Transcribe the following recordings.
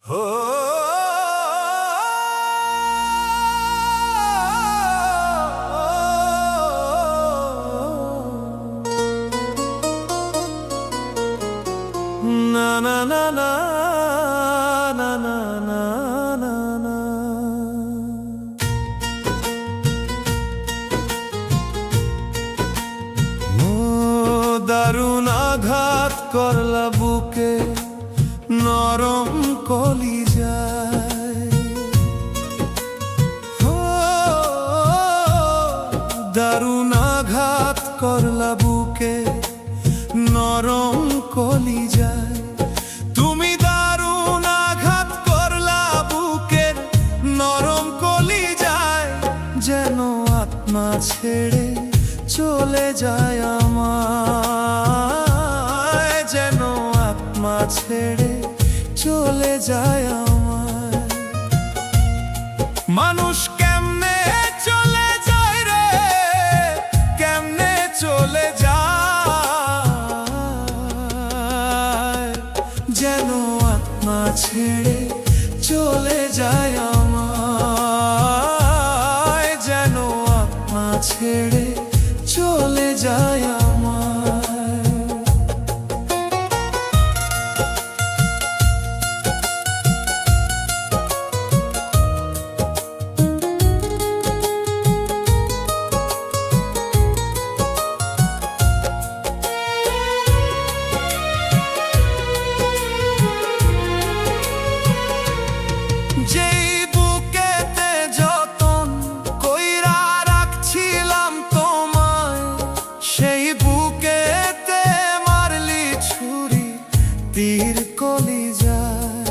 हो ना ना ना ना ना ना ना ना ना দারুণ আঘাত করলা বুকে নরম কলিজায় দারুণ আঘাত করলা বুকে নরম কলিজায় তুমি দারুণ আঘাত করলা বুকের নরম কলিজায় যেন আত্মা ছেড়ে চলে যায় আমায় যেন আত্মা ছেড়ে চলে যায় আমায় মানুষ কেমনে চলে যায় রে কেমনে চলে যায় যেন আত্মা ছেড়ে চলে যায় আমায় যেন আত্মা ছেড়ে চলে যায় আমায় যেই বুকেতে যতন কইরা রাখছিলাম তোমায় সেই বুকেতে মারলি ছুরি তীর কলিজায়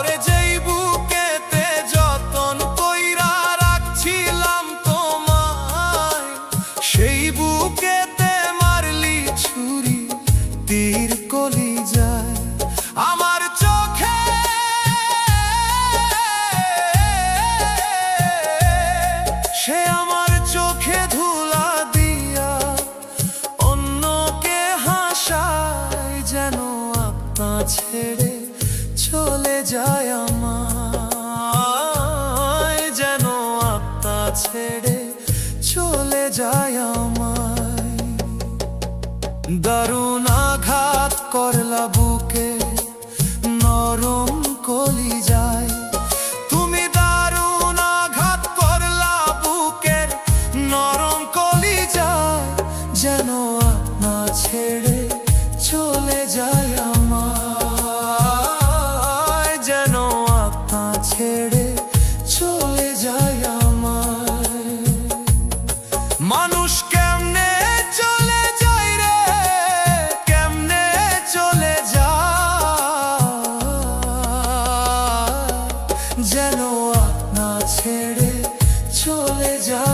রে যেই বুকেতে যতন কইরা রাখছিলাম তোমায় সেই বুকেতে মারলি ছুরি তীর কলিজায় আমার চোখে সে আমার চোখে ধুলা দিয়া অন্যকে হাসায় যেন আত্মা ছেড়ে চলে যায় আমায় যেন আত্মা ছেড়ে চলে যায় আমায় দারুণ আঘাত করলা বুকে নরম কলিজায় তুমি দারুণ আঘাত করলা বুকের নরম কলিজায় যেন আত্মা ছেড়ে চলে যায় আমায় যেন আত্মা ছেড়ে চলে যায় আমায় মানুষ কেমনে চলে যায় রে কেমনে চলে যায় যেন আত্মা ছেড়ে চলে যায়